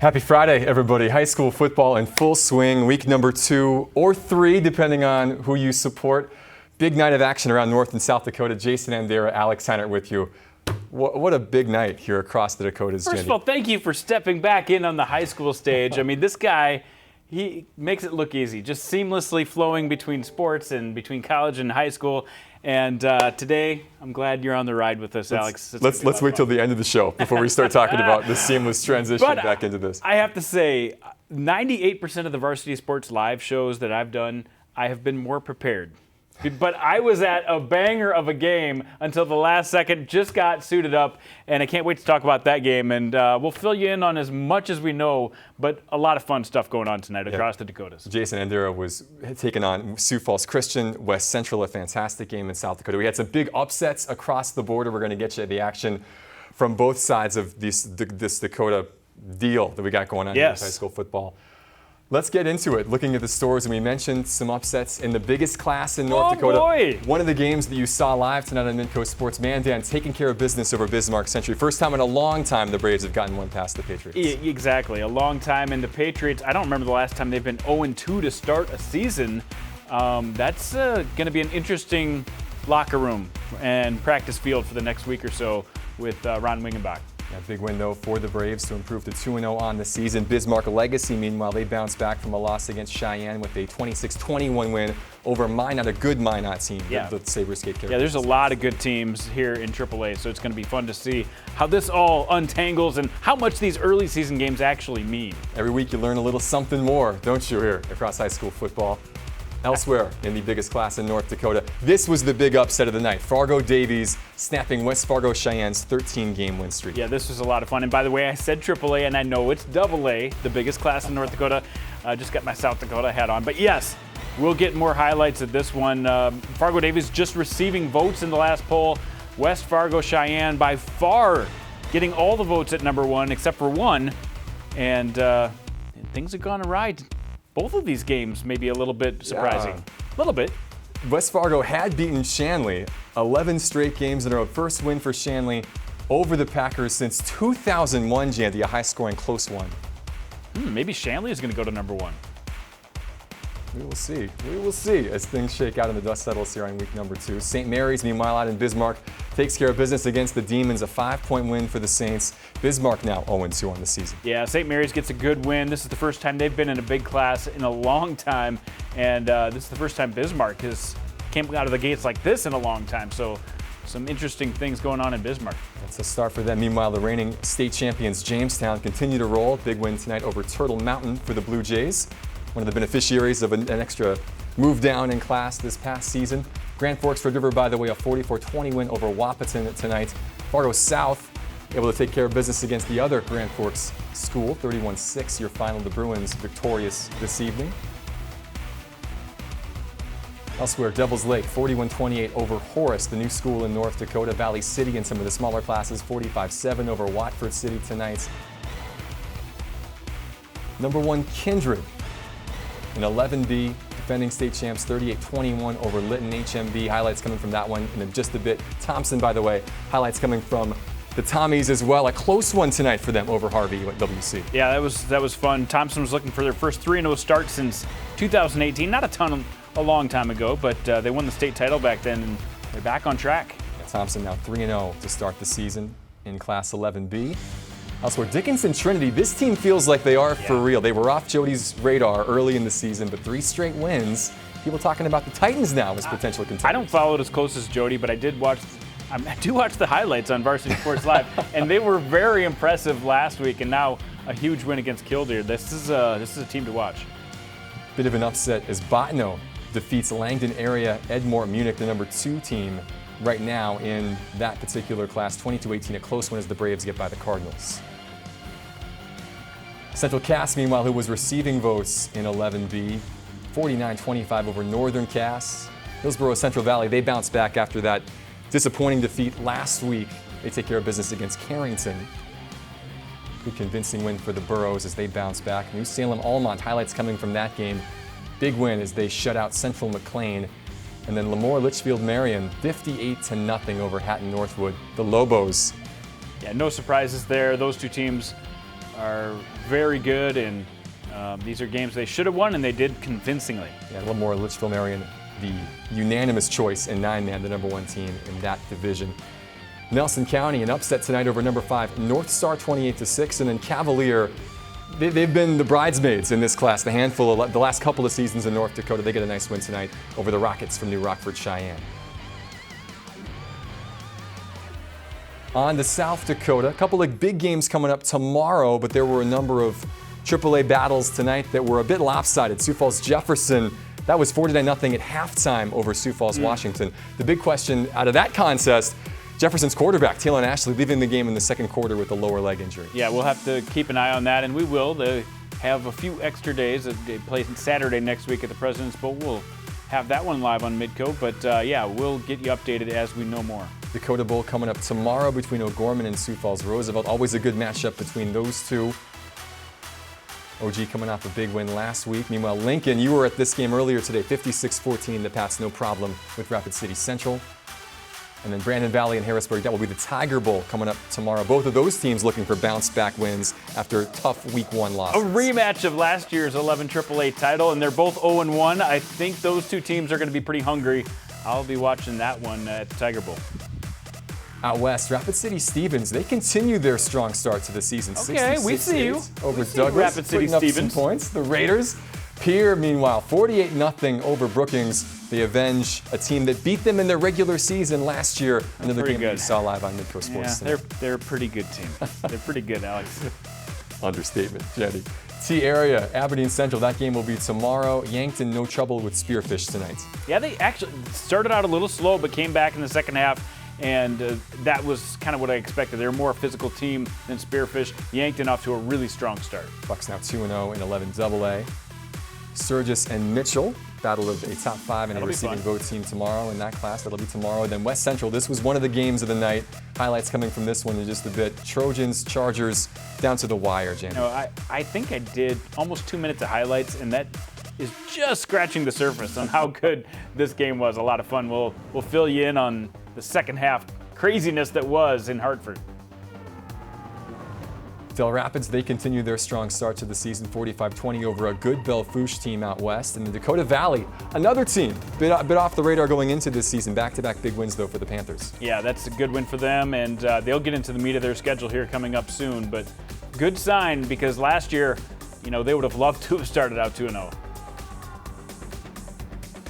Happy Friday, everybody. High school football in full swing, week number 2 or 3, depending on who you support. Big night of action around North and South Dakota. Jason Andera, Alex Heinert with you. What a big night here across the Dakotas, First of all, thank you for stepping back in on the high school stage. I mean, this guy, he makes it look easy, just seamlessly flowing between sports and between college and high school. And today, I'm glad you're on the ride with us, Alex. Let's wait till the end of the show before we start talking about the seamless transition back into this. I have to say, 98% of the Varsity Sports live shows that I've done, I have been more prepared. But I was at a banger of a game until the last second, just got suited up, and I can't wait to talk about that game. And we'll fill you in on as much as we know, but a lot of fun stuff going on tonight across the Dakotas. Jason Andera was taking on Sioux Falls Christian, West Central, a fantastic game in South Dakota. We had some big upsets across the border. We're going to get you the action from both sides of this Dakota deal that we got going on here with high school football. Let's get into it. Looking at the scores, and we mentioned some upsets in the biggest class in North Dakota. Boy. One of the games that you saw live tonight on Midco Sports, Mandan taking care of business over Bismarck Century. First time in a long time the Braves have gotten one past the Patriots. Exactly, a long time. And the Patriots, I don't remember the last time they've been 0-2 to start a season. That's going to be an interesting locker room and practice field for the next week or so with Ron Wingenbach. Yeah, big win, though, for the Braves to improve to 2-0 on the season. Bismarck Legacy, meanwhile, they bounced back from a loss against Cheyenne with a 26-21 win over Minot, a good Minot team, the Sabres Skate Carriers. Yeah, there's a lot of good teams here in AAA, so it's going to be fun to see how this all untangles and how much these early season games actually mean. Every week you learn a little something more, don't you, here across high school football. Elsewhere in the biggest class in North Dakota, this was the big upset of the night. Fargo Davies snapping West Fargo Cheyenne's 13-game win streak. Yeah, this was a lot of fun. And by the way, I said AAA, and I know it's AA, the biggest class in North Dakota. Just got my South Dakota hat on. But yes, we'll get more highlights of this one. Fargo Davies just receiving votes in the last poll. West Fargo Cheyenne by far getting all the votes at number 1 except for one. And things have gone awry. Both of these games may be a little bit surprising. A little bit. West Fargo had beaten Shanley 11 straight games in a row. First win for Shanley over the Packers since 2001, Jandy, a high-scoring close one. Maybe Shanley is going to go to number 1. We will see. We will see as things shake out and the dust settles here on week number 2. St. Mary's, meanwhile, out in Bismarck, takes care of business against the Demons. A 5-point win for the Saints. Bismarck now 0-2 on the season. Yeah, St. Mary's gets a good win. This is the first time they've been in a big class in a long time. And this is the first time Bismarck has came out of the gates like this in a long time. So some interesting things going on in Bismarck. That's a start for them. Meanwhile, the reigning state champions Jamestown continue to roll. Big win tonight over Turtle Mountain for the Blue Jays. One of the beneficiaries of an extra move down in class this past season. Grand Forks Red River, by the way, a 44-20 win over Wahpeton tonight. Fargo South able to take care of business against the other Grand Forks school, 31-6, your final. The Bruins victorious this evening. Elsewhere, Devils Lake, 41-28 over Horace, the new school in North Dakota. Valley City in some of the smaller classes, 45-7 over Watford City tonight. Number 1, Kindred. In 11B, defending state champs, 38-21 over Lytton HMB. Highlights coming from that one in just a bit. Thompson, by the way, highlights coming from the Tommies as well. A close one tonight for them over Harvey at WC. Yeah, that was fun. Thompson was looking for their first 3-0 start since 2018. Not a long time ago, but they won the state title back then, and they're back on track. Yeah, Thompson now 3-0 to start the season in Class 11B. Elsewhere, Dickinson Trinity, this team feels like they are for real. They were off Jody's radar early in the season, but 3 straight wins. People talking about the Titans now as potential contenders. I don't follow it as close as Jody, but I do watch the highlights on Varsity Sports Live, and they were very impressive last week, and now a huge win against Killdeer. This is a team to watch. Bit of an upset as Botno defeats Langdon area Edmore Munich, the number 2 team right now in that particular class, 22-18. A close one as the Braves get by the Cardinals. Central Cass, meanwhile, who was receiving votes in 11B, 49-25 over Northern Cass. Hillsborough Central Valley, they bounced back after that disappointing defeat last week. They take care of business against Carrington. Good convincing win for the Burros as they bounce back. New Salem-Almont, highlights coming from that game. Big win as they shut out Central McLean. And then Lemoore Litchfield Marion, 58-0 over Hatton Northwood. The Lobos. Yeah, no surprises there. Those two teams are very good, and these are games they should have won, and they did convincingly. Yeah, a little more Litchfield Marion, the unanimous choice in 9-man, the number 1 team in that division. Nelson County, an upset tonight over number 5, North Star 28-6, and then Cavalier. They've been the bridesmaids in this class, the last couple of seasons in North Dakota. They get a nice win tonight over the Rockets from New Rockford, Cheyenne. On to South Dakota, a couple of big games coming up tomorrow, but there were a number of AAA battles tonight that were a bit lopsided. Sioux Falls-Jefferson, that was 49-0 at halftime over Sioux Falls-Washington. The big question out of that contest, Jefferson's quarterback, Talon Ashley, leaving the game in the second quarter with a lower leg injury. Yeah, we'll have to keep an eye on that, and we will. They have a few extra days. They play Saturday next week at the President's Bowl. We'll have that one live on Midco, but yeah, we'll get you updated as we know more. Dakota Bowl coming up tomorrow between O'Gorman and Sioux Falls-Roosevelt. Always a good matchup between those two. OG coming off a big win last week. Meanwhile, Lincoln, you were at this game earlier today, 56-14, the Pats no problem with Rapid City Central. And then Brandon Valley and Harrisburg, that will be the Tiger Bowl coming up tomorrow. Both of those teams looking for bounce-back wins after tough Week 1 losses. A rematch of last year's 11 AAA title, and they're both 0-1. I think those two teams are going to be pretty hungry. I'll be watching that one at the Tiger Bowl. Out west, Rapid City Stevens, they continue their strong start to the season. Okay, we see you. Over we see Douglas, Rapid City Stevens. Some points. The Raiders, Pierre, meanwhile, 48-0 over Brookings. They avenge a team that beat them in their regular season last year. Another game we saw live on Midco Sports. Yeah, they're a pretty good team. They're pretty good, Alex. Understatement, Jenny. T-Area, Aberdeen Central, that game will be tomorrow. Yankton, no trouble with Spearfish tonight. Yeah, they actually started out a little slow, but came back in the second half. And that was kind of what I expected. They're a more physical team than Spearfish. Yankton off to a really strong start. Bucks now 2-0 in 11 AA. Sturgis and Mitchell, battle of a top 5 and a receiving vote team tomorrow in that class. That'll be tomorrow. Then West Central, this was one of the games of the night. Highlights coming from this one in just a bit. Trojans, Chargers, down to the wire, Jamie. You know, I think I did almost 2 minutes of highlights, and that is just scratching the surface on how good this game was. A lot of fun. We'll fill you in on the second half craziness that was in Hartford. Del Rapids, they continue their strong start to the season, 45-20 over a good Belle-Fourche team out west. And the Dakota Valley, another team, bit off the radar going into this season. Back-to-back big wins, though, for the Panthers. Yeah, that's a good win for them, and they'll get into the meat of their schedule here coming up soon. But good sign, because last year, you know, they would have loved to have started out 2-0.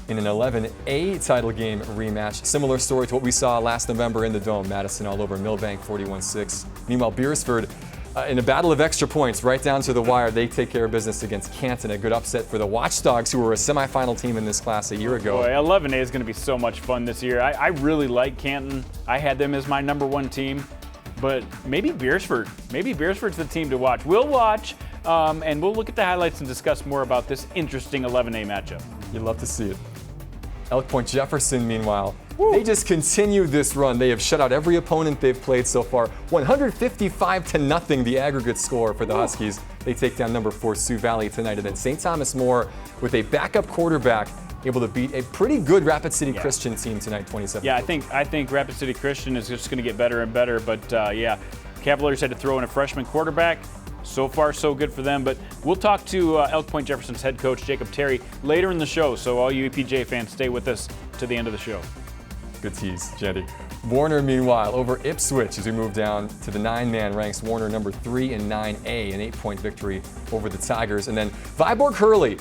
In an 11A title game rematch, similar story to what we saw last November in the Dome. Madison all over Millbank, 41-6. Meanwhile, Beresford, in a battle of extra points, right down to the wire, they take care of business against Canton. A good upset for the Watchdogs, who were a semifinal team in this class a year ago. Boy, 11A is going to be so much fun this year. I really like Canton. I had them as my number 1 team, but maybe Beresford. Maybe Beresford's the team to watch. We'll watch, and we'll look at the highlights and discuss more about this interesting 11A matchup. You'd love to see it. Elk Point-Jefferson, meanwhile, they just continue this run. They have shut out every opponent they've played so far. 155-0, the aggregate score for the Huskies. They take down number 4 Sioux Valley tonight. And then St. Thomas More, with a backup quarterback, able to beat a pretty good Rapid City Christian team tonight, 27. Yeah, I think Rapid City Christian is just going to get better and better. But yeah, Cavaliers had to throw in a freshman quarterback. So far, so good for them. But we'll talk to Elk Point-Jefferson's head coach, Jacob Terry, later in the show. So all you EPJ fans, stay with us to the end of the show. Good tease, Jenny. Warner, meanwhile, over Ipswich as we move down to the 9-man ranks. Warner number 3 in 9A, an 8-point victory over the Tigers. And then Viborg Hurley.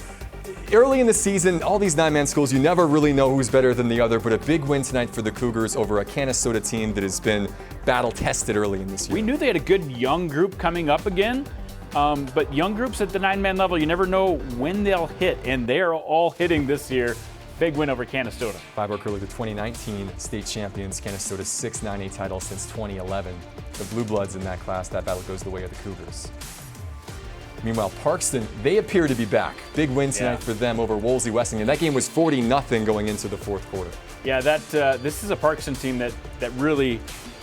Early in the season, all these 9-man schools, you never really know who's better than the other, but a big win tonight for the Cougars over a Canastota team that has been battle-tested early in this year. We knew they had a good young group coming up again, but young groups at the 9-man level, you never know when they'll hit, and they are all hitting this year. Big win over Canastota. Viborg Hurley, the 2019 state champions, Canastota's 6th 9A title since 2011. The Blue Bloods in that class, that battle goes the way of the Cougars. Meanwhile, Parkston, they appear to be back. Big win tonight for them over Woolsey Westinghouse. That game was 40-0 going into the fourth quarter. Yeah, this is a Parkston team that really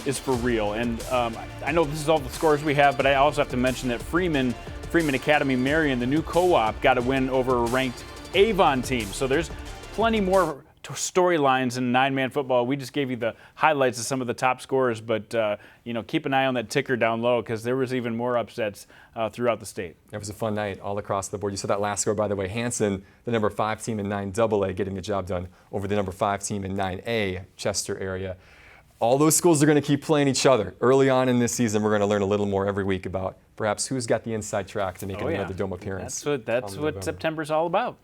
is for real. And I know this is all the scores we have, but I also have to mention that Freeman Academy Marion, the new co-op, got a win over a ranked Avon team. So there's plenty more storylines in 9-man football. We just gave you the highlights of some of the top scorers, but keep an eye on that ticker down low because there was even more upsets throughout the state. It was a fun night all across the board. You saw that last score, by the way. Hanson, the number 5 team in 9AA, getting the job done over the number 5 team in 9A, Chester area. All those schools are going to keep playing each other. Early on in this season, we're going to learn a little more every week about perhaps who's got the inside track to make another dome appearance. That's what September's all about.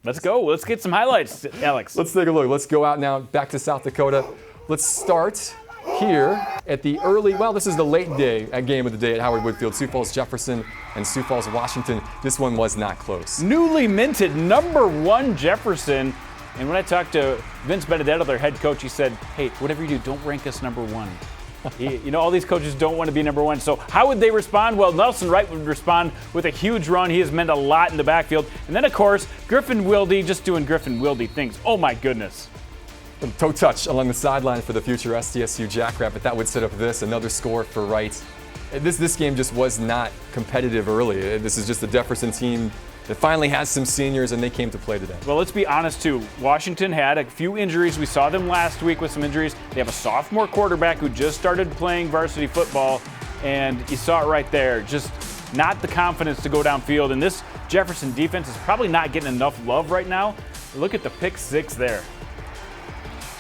Let's go. Let's get some highlights, Alex. Let's take a look. Let's go out now back to South Dakota. Let's start here at the this is the late day game of the day at Howard Woodfield. Sioux Falls-Jefferson and Sioux Falls-Washington. This one was not close. Newly minted number 1 Jefferson. And when I talked to Vince Benedetto, their head coach, he said, hey, whatever you do, don't rank us number 1. All these coaches don't want to be number 1. So how would they respond? Well, Nelson Wright would respond with a huge run. He has meant a lot in the backfield. And then, of course, Griffin Wilde just doing Griffin Wilde things. Oh, my goodness. A toe touch along the sideline for the future SDSU Jackrabbit. That would set up another score for Wright. This game just was not competitive early. This is just the Jefferson team that finally has some seniors, and they came to play today. Well, let's be honest, too. Washington had a few injuries. We saw them last week with some injuries. They have a sophomore quarterback who just started playing varsity football, and you saw it right there. Just not the confidence to go downfield. And this Jefferson defense is probably not getting enough love right now. Look at the pick 6 there.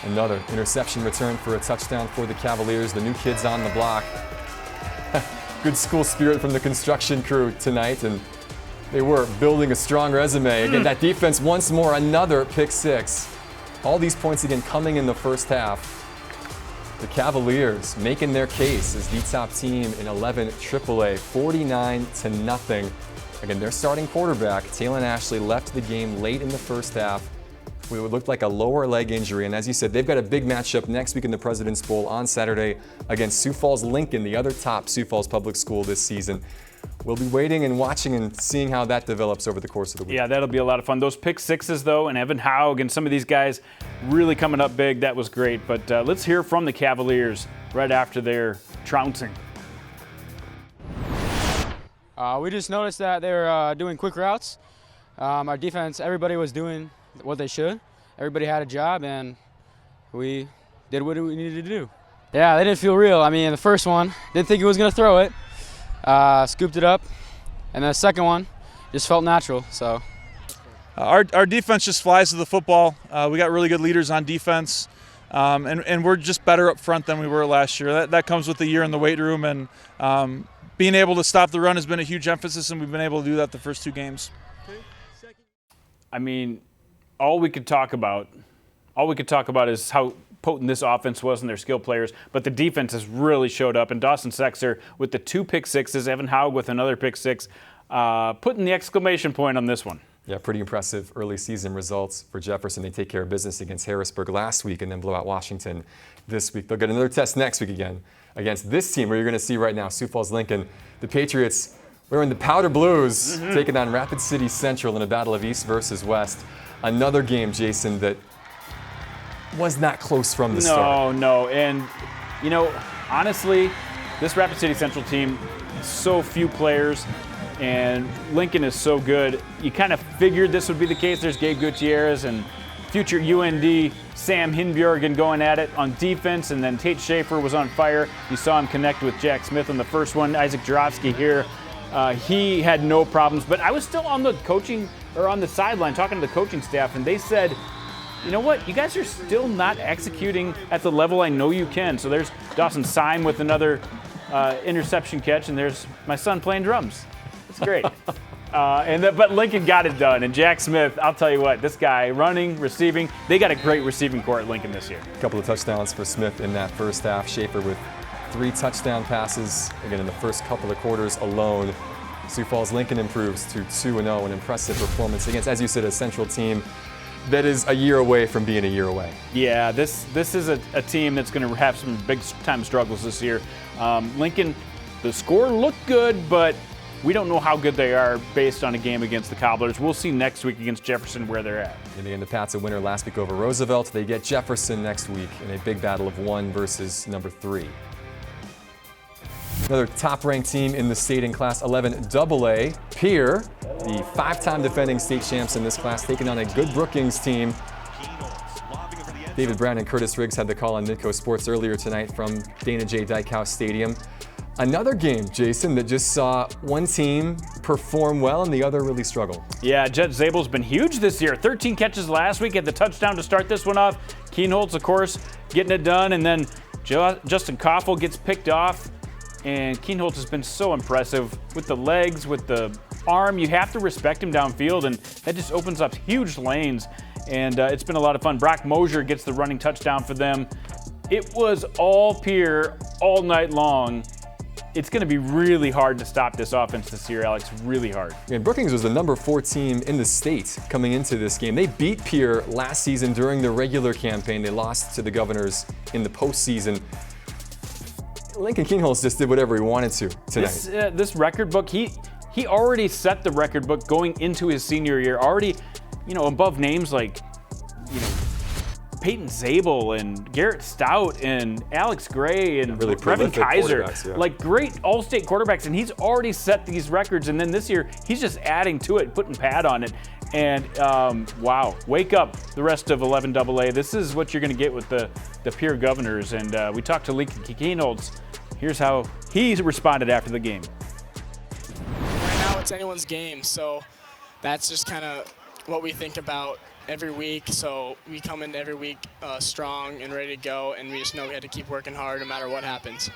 Another interception return for a touchdown for the Cavaliers. The new kids on the block. Good school spirit from the construction crew tonight, and they were building a strong resume. Again, that defense once more, another pick 6. All these points again coming in the first half. The Cavaliers making their case as the top team in 11 AAA, 49-0. Again, their starting quarterback, Talon Ashley, left the game late in the first half with what looked like a lower leg injury. And as you said, they've got a big matchup next week in the President's Bowl on Saturday against Sioux Falls-Lincoln, the other top Sioux Falls public school this season. We'll be waiting and watching and seeing how that develops over the course of the week. Yeah, that'll be a lot of fun. Those pick 6s, though, and Evan Haug and some of these guys really coming up big. That was great. But let's hear from the Cavaliers right after their trouncing. We just noticed that they were doing quick routes. Our defense, everybody was doing what they should. Everybody had a job, and we did what we needed to do. Yeah, they didn't feel real. I mean, the first one, didn't think he was going to throw it. Scooped it up, and then the second one just felt natural. So our defense just flies to the football. We got really good leaders on defense, and we're just better up front than we were last year. That comes with the year in the weight room, and being able to stop the run has been a huge emphasis, and we've been able to do that the first 2 games. I mean, all we could talk about is how potent this offense was and their skill players, but the defense has really showed up. And Dawson Sexer with the 2 pick 6s, Evan Haug with another pick 6, putting the exclamation point on this one. Yeah, pretty impressive early season results for Jefferson. They take care of business against Harrisburg last week and then blow out Washington this week. They'll get another test next week again against this team where you're going to see right now, Sioux Falls-Lincoln. The Patriots wearing the powder blues, taking on Rapid City Central in a battle of East versus West. Another game, Jason, that was not close from the start. No. And, honestly, this Rapid City Central team, so few players, and Lincoln is so good. You kind of figured this would be the case. There's Gabe Gutierrez and future UND Sam Hinbjorgen going at it on defense, and then Tate Schaefer was on fire. You saw him connect with Jack Smith on the first one. Isaac Jarofsky here. He had no problems, but I was still on the sideline talking to the coaching staff, and they said, you know what, you guys are still not executing at the level I know you can. So there's Dawson Syme with another interception catch, and there's my son playing drums. It's great. But Lincoln got it done, and Jack Smith, I'll tell you what, this guy running, receiving, they got a great receiving core at Lincoln this year. A couple of touchdowns for Smith in that first half. Schaefer with 3 touchdown passes, again in the first couple of quarters alone. Sioux Falls-Lincoln improves to 2-0, an impressive performance against, as you said, a Central team that is a year away from being a year away. Yeah, this is a team that's going to have some big-time struggles this year. Lincoln, the score looked good, but we don't know how good they are based on a game against the Cobblers. We'll see next week against Jefferson where they're at. And again, the Pats a winner last week over Roosevelt. They get Jefferson next week in a big battle of 1 versus number 3. Another top-ranked team in the state in Class 11 AA, Pierre, the 5-time defending state champs in this class, taking on a good Brookings team. David Brown and Curtis Riggs had the call on Midco Sports earlier tonight from Dana J. Dykehouse Stadium. Another game, Jason, that just saw one team perform well and the other really struggle. Yeah, Jet Zabel's been huge this year. 13 catches last week, had the touchdown to start this one off. Keenholz, of course, getting it done, and then Justin Koffel gets picked off. And Keenholz has been so impressive with the legs, with the arm. You have to respect him downfield, and that just opens up huge lanes. And it's been a lot of fun. Brock Mosier gets the running touchdown for them. It was all Pierre all night long. It's going to be really hard to stop this offense this year, Alex, really hard. And Brookings was the number 4 team in the state coming into this game. They beat Pierre last season during the regular campaign. They lost to the Governors in the postseason. Lincoln Keenholz just did whatever he wanted to tonight. This record book, he already set the record book going into his senior year, already, above names like, Peyton Zabel and Garrett Stout and Alex Gray and really Brevin Kaiser, yeah. like great all-state quarterbacks, and he's already set these records. And then this year, he's just adding to it, putting pad on it. And wow, wake up the rest of 11AA. This is what you're going to get with the Pierre Governors. And we talked to Lincoln Keenholz. Here's how he responded after the game. Right now, it's anyone's game, so that's just kind of what we think about every week. So we come in every week strong and ready to go, and we just know we had to keep working hard no matter what happens.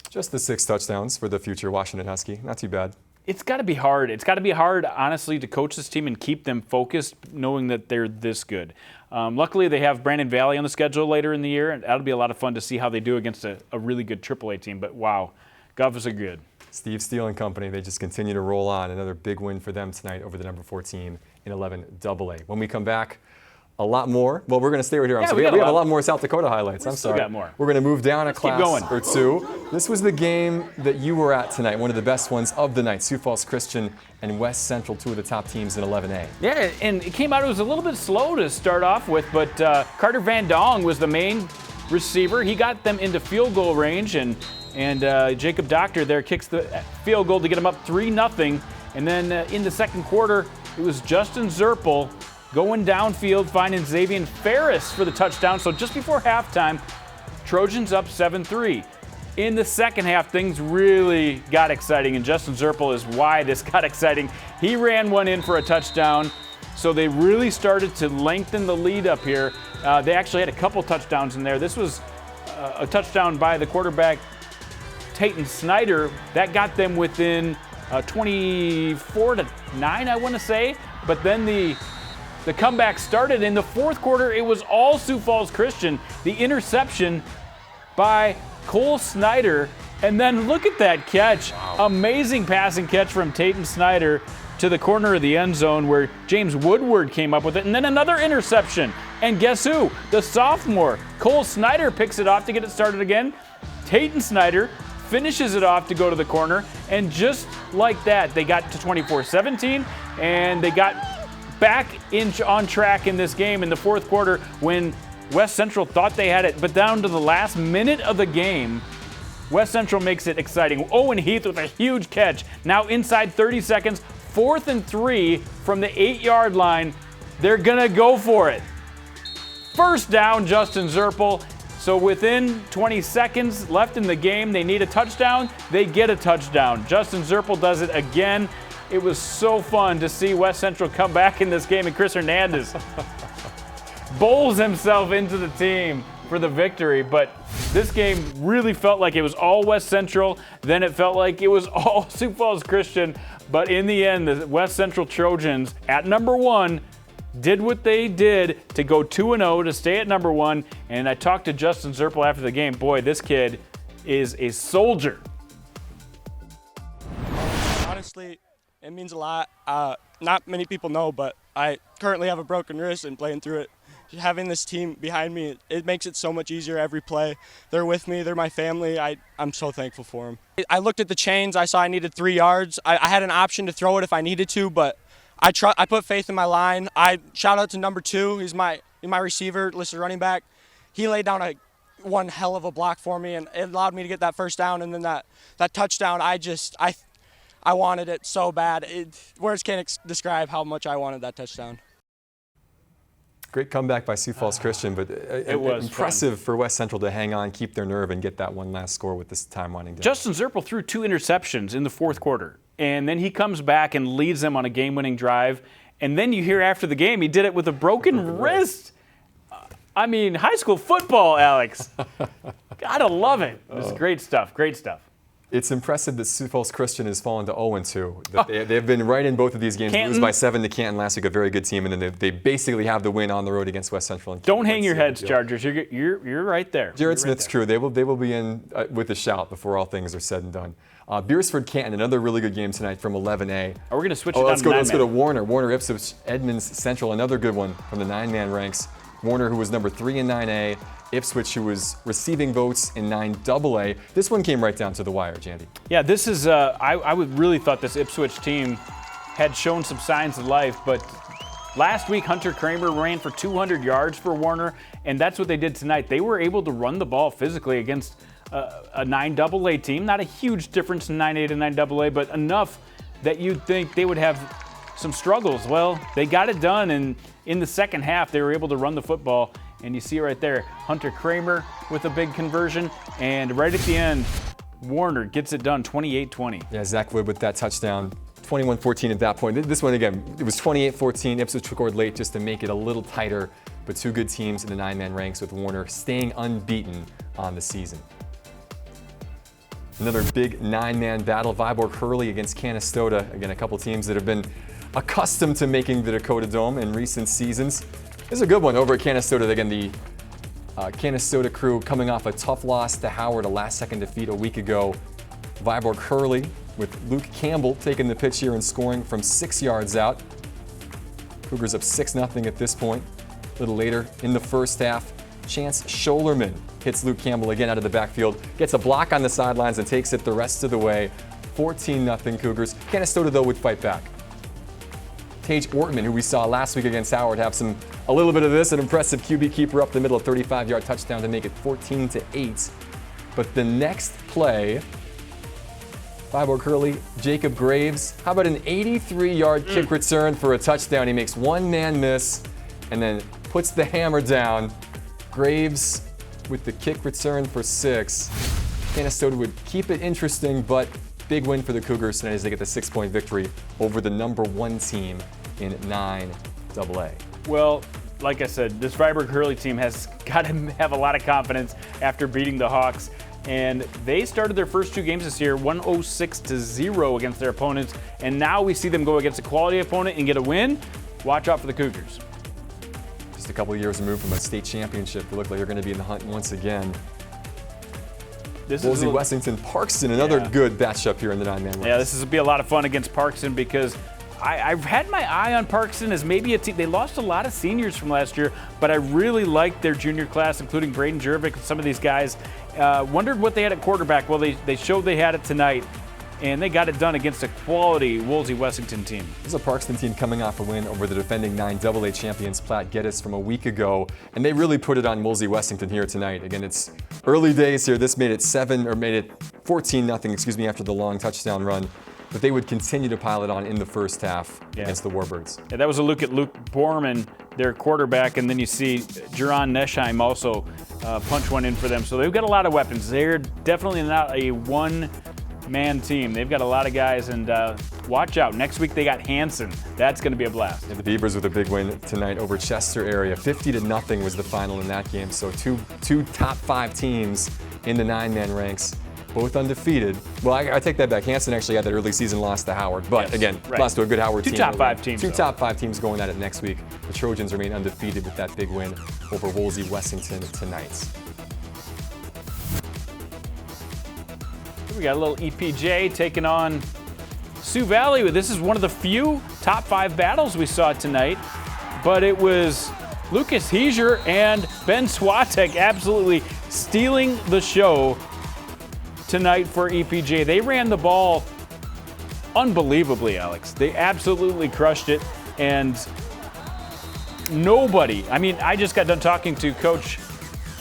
Just the 6 touchdowns for the future Washington Husky. Not too bad. It's got to be hard. It's got to be hard, honestly, to coach this team and keep them focused, knowing that they're this good. Luckily, they have Brandon Valley on the schedule later in the year, and that'll be a lot of fun to see how they do against a really good AAA team. But wow, Govs are good. Steve Steele and company, they just continue to roll on. Another big win for them tonight over the number 4 team in 11AA. When we come back, a lot more. Well, we're going to stay right here. Yeah, we have a lot more South Dakota highlights. I'm sorry. Got more. We're going to move down a class going. or 2. This was the game that you were at tonight, one of the best ones of the night. Sioux Falls Christian and West Central, 2 of the top teams in 11A. Yeah, and it came out, it was a little bit slow to start off with, but Carter Van Dong was the main receiver. He got them into field goal range, and Jacob Doctor there kicks the field goal to get them up 3-0. And then in the second quarter, it was Justin Zerpel going downfield, finding Xavier Ferris for the touchdown. So just before halftime, Trojans up 7-3. In the second half, things really got exciting, and Justin Zerpel is why this got exciting. He ran one in for a touchdown, so they really started to lengthen the lead up here. They actually had a couple touchdowns in there. This was a touchdown by the quarterback, Tayton Snyder. That got them within 24-9, I want to say. But then the comeback started in the fourth quarter. It was all Sioux Falls Christian. The interception by Cole Snyder, and then look at that catch. Wow. Amazing passing catch from Tayton Snyder to the corner of the end zone where James Woodward came up with it, and then another interception. And guess who? The sophomore, Cole Snyder, picks it off to get it started again. Tayton Snyder finishes it off to go to the corner, and just like that, they got to 24-17, and they got back on track in this game in the fourth quarter when West Central thought they had it, but down to the last minute of the game, West Central makes it exciting. Owen Heath with a huge catch. Now inside 30 seconds, 4th and 3 from the 8-yard line. They're gonna go for it. First down, Justin Zerpel. So within 20 seconds left in the game, they need a touchdown. They get a touchdown. Justin Zerpel does it again. It was so fun to see West Central come back in this game, and Chris Hernandez bowls himself into the team for the victory. But this game really felt like it was all West Central. Then it felt like it was all Sioux Falls Christian. But in the end, the West Central Trojans at number 1 did what they did to go 2-0 to stay at number 1. And I talked to Justin Zerpel after the game. Boy, this kid is a soldier. Honestly, it means a lot. Not many people know, but I currently have a broken wrist, and playing through it, having this team behind me, it makes it so much easier every play. They're with me. They're my family. I'm so thankful for them. I looked at the chains. I saw I needed 3 yards. I had an option to throw it if I needed to, but I put faith in my line. I shout out to number 2. He's my receiver, listed running back. He laid down one hell of a block for me, and it allowed me to get that first down. And then that touchdown, I wanted it so bad. Words can't describe how much I wanted that touchdown. Great comeback by Sioux Falls Christian, but it was impressive for West Central to hang on, keep their nerve, and get that one last score with this time winding down. Justin Zerpel threw 2 interceptions in the fourth quarter, and then he comes back and leads them on a game-winning drive. And then you hear after the game he did it with a broken wrist. I mean, high school football, Alex. Gotta love it. This is great stuff. Great stuff. It's impressive that Sioux Falls Christian has fallen to 0-2. They've been right in both of these games. Canton. Lose by 7 to Canton last week, a very good team, and then they basically have the win on the road against West Central. And Don't hang your heads, Chargers. You're right there. Jared Smith's crew, they will be in with a shout before all things are said and done. Beresford Canton, another really good game tonight from 11A. We're going to switch it down let's to go to Warner. Warner Ipswich Edmonds Central, another good one from the 9-man ranks. Warner, who was number 3 in 9A. Ipswich, who was receiving votes in 9AA. This one came right down to the wire, Jandy. Yeah, this is, I would really thought this Ipswich team had shown some signs of life, but last week Hunter Kramer ran for 200 yards for Warner, and that's what they did tonight. They were able to run the ball physically against a 9AA team. Not a huge difference in 9A to 9AA, but enough that you'd think they would have some struggles. Well, they got it done, and in the second half, they were able to run the football. And you see right there, Hunter Kramer with a big conversion. And right at the end, Warner gets it done, 28-20. Yeah, Zach Wood with that touchdown, 21-14 at that point. This one, again, it was 28-14. Ipswich scored late just to make it a little tighter. But 2 good teams in the 9-man ranks with Warner staying unbeaten on the season. Another big 9-man battle, Viborg Hurley against Canastota. Again, a couple teams that have been accustomed to making the Dakota Dome in recent seasons. This is a good one over at Canastota. Again, the Canastota crew coming off a tough loss to Howard, a last-second defeat a week ago. Viborg Hurley with Luke Campbell taking the pitch here and scoring from 6 yards out. Cougars up 6-0 at this point. A little later in the first half, Chance Scholerman hits Luke Campbell again out of the backfield, gets a block on the sidelines and takes it the rest of the way. 14-0 Cougars. Canastota, though, would fight back. Tage Ortman, who we saw last week against Howard, have a little bit of this, an impressive QB keeper up the middle, a 35-yard touchdown to make it 14-8. But the next play, Viborg Hurley, Jacob Graves, how about an 83-yard kick return for a touchdown? He makes one man miss and then puts the hammer down. Graves with the kick return for 6. Canastota would keep it interesting, but big win for the Cougars tonight as they get the 6-point victory over the number 1 team in 9AA. Well, like I said, this Viborg Hurley team has got to have a lot of confidence after beating the Hawks. And they started their first 2 games this year 106-0 against their opponents. And now we see them go against a quality opponent and get a win. Watch out for the Cougars. Just a couple of years removed from a state championship. They look like they're going to be in the hunt once again. Woolsey, Wessington, Parkston, another good matchup here in the 9-man race. Yeah, this will be a lot of fun against Parkston because I've had my eye on Parkston as maybe a team. They lost a lot of seniors from last year, but I really liked their junior class, including Braden Jervik and some of these guys. Wondered what they had at quarterback. Well, they showed they had it tonight, and they got it done against a quality Woolsey Wessington team. This is a Parkston team coming off a win over the defending 9AA champions Platte Geddes from a week ago, and they really put it on Woolsey Wessington here tonight. Again, it's early days here. This made it 14-0, after the long touchdown run. But they would continue to pile it on in the first half against the Warbirds. Yeah, that was a look at Luke Borman, their quarterback, and then you see Jaron Nesheim also punch one in for them. So they've got a lot of weapons. They're definitely not a one-man team. They've got a lot of guys, and watch out. Next week they got Hanson. That's going to be a blast. Yeah, the Beavers with a big win tonight over Chester area. 50-0 was the final in that game. So two top 5 teams in the 9-man ranks. Both undefeated. Well, I take that back. Hanson actually had that early season loss to Howard. But again, lost to a good Howard team. 2 top 5 teams. 2 top 5 teams going at it next week. The Trojans remain undefeated with that big win over Woolsey Wessington tonight. We got a little EPJ taking on Sioux Valley. This is one of the few top 5 battles we saw tonight. But it was Lucas Heiser and Ben Swatek absolutely stealing the show tonight for EPJ. They ran the ball unbelievably, Alex. They absolutely crushed it, and nobody, I just got done talking to Coach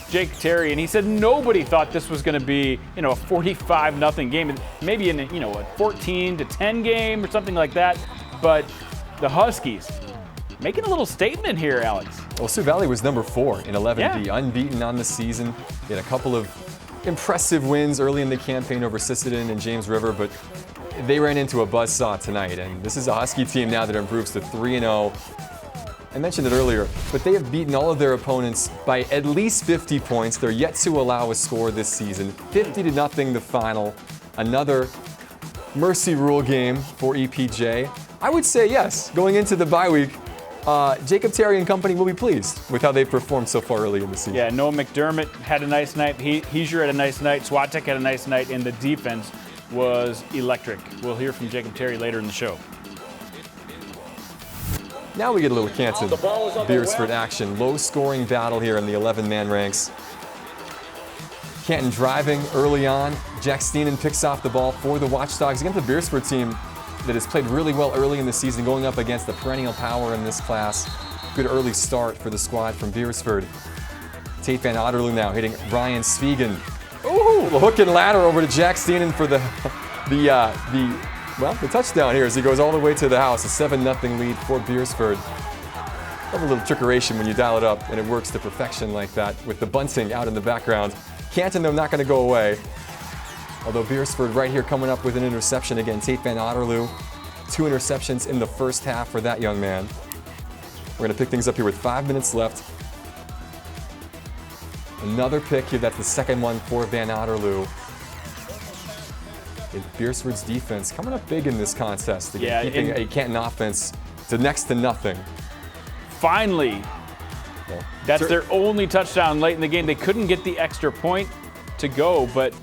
Jake Terry, and he said nobody thought this was going to be, a 45-0 game, maybe in a 14-10 game or something like that. But the Huskies making a little statement here, Alex. Well, Sioux Valley was number 4 in 11B, unbeaten on the season. They had a couple of impressive wins early in the campaign over Sisseton and James River, but they ran into a buzzsaw tonight. And this is a Husky team now that improves to 3-0. I mentioned it earlier, but they have beaten all of their opponents by at least 50 points. They're yet to allow a score this season. 50-0 the final. Another mercy rule game for EPJ. I would say yes, going into the bye week, Jacob Terry and company will be pleased with how they've performed so far early in the season. Yeah, Noah McDermott had a nice night. Heesier had a nice night. Swatek had a nice night, and the defense was electric. We'll hear from Jacob Terry later in the show. Now we get a little Canton Beresford action. Low-scoring battle here in the 11-man ranks. Canton driving early on. Jack Steenan picks off the ball for the Watchdogs against the Beresford team that has played really well early in the season, going up against the perennial power in this class. Good early start for the squad from Beresford. Tate Van Otterloo now hitting Ryan Svegan. Ooh, the hook and ladder over to Jack Steenan for the touchdown here as he goes all the way to the house. A 7-0 lead for Beresford. Love a little trickeration when you dial it up and it works to perfection like that with the bunting out in the background. Canton, though, not going to go away. Although Beresford right here coming up with an interception again. Tate Van Otterloo, 2 interceptions in the first half for that young man. We're going to pick things up here with 5 minutes left. Another pick here. That's the second one for Van Otterloo. Beresford's defense coming up big in this contest. Again, keeping a Canton offense to next to nothing. Finally, that's their only touchdown late in the game. They couldn't get the extra point to go, but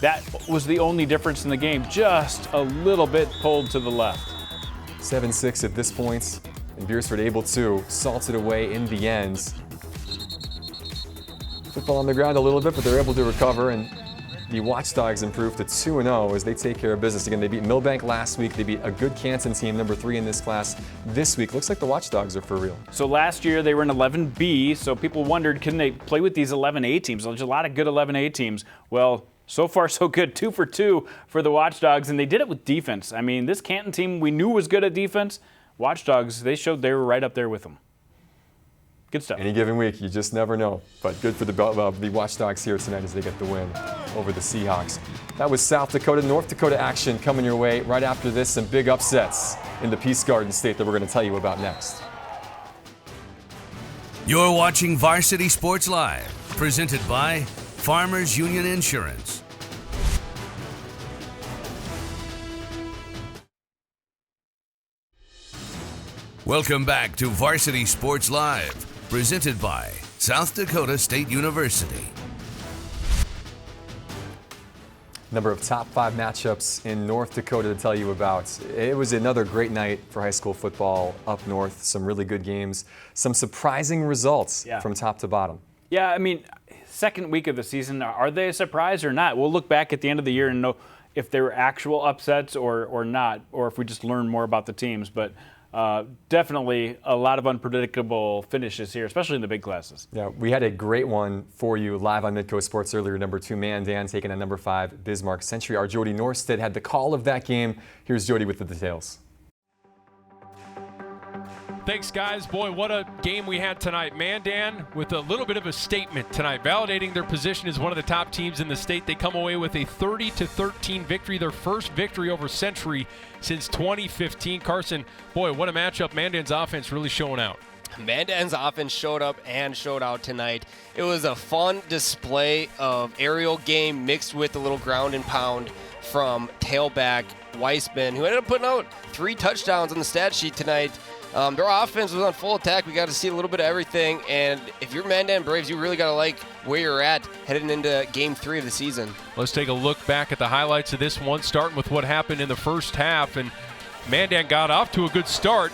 that was the only difference in the game. Just a little bit pulled to the left. 7-6 at this point, and Beresford able to salt it away in the end. Football on the ground a little bit, but they're able to recover, and the Watchdogs improved to 2-0 as they take care of business. Again, they beat Millbank last week. They beat a good Canton team, number 3 in this class this week. Looks like the Watchdogs are for real. So last year they were in 11B, so people wondered, can they play with these 11A teams? There's a lot of good 11A teams. Well, so far so good, 2 for 2 for the Watchdogs, and they did it with defense. I mean, this Canton team we knew was good at defense. Watchdogs, they showed they were right up there with them. Good stuff. Any given week, you just never know. But good for the Watchdogs here tonight as they get the win over the Seahawks. That was South Dakota, North Dakota action coming your way right after this. Some big upsets in the Peace Garden State that we're going to tell you about next. You're watching Varsity Sports Live, presented by Farmers Union Insurance. Welcome back to Varsity Sports Live, presented by South Dakota State University. Number of top 5 matchups in North Dakota to tell you about. It was another great night for high school football up north. Some really good games. Some surprising results from top to bottom. Yeah, I mean, second week of the season, are they a surprise or not? We'll look back at the end of the year and know if they were actual upsets or not, or if we just learn more about the teams. But definitely a lot of unpredictable finishes here, especially in the big classes. Yeah, we had a great one for you live on Midco Sports earlier. Number 2, Mandan taking on number 5, Bismarck Century. Our Jody Norstead had the call of that game. Here's Jody with the details. Thanks, guys. Boy, what a game we had tonight. Mandan with a little bit of a statement tonight, validating their position as one of the top teams in the state. They come away with a 30-13 victory, their first victory over Century since 2015. Carson, boy, what a matchup. Mandan's offense really showing out. Mandan's offense showed up and showed out tonight. It was a fun display of aerial game mixed with a little ground and pound from tailback Weissman, who ended up putting out 3 touchdowns on the stat sheet tonight. Their offense was on full attack. We got to see a little bit of everything. And if you're Mandan Braves, you really got to like where you're at heading into Game 3 of the season. Let's take a look back at the highlights of this one, starting with what happened in the first half. And Mandan got off to a good start.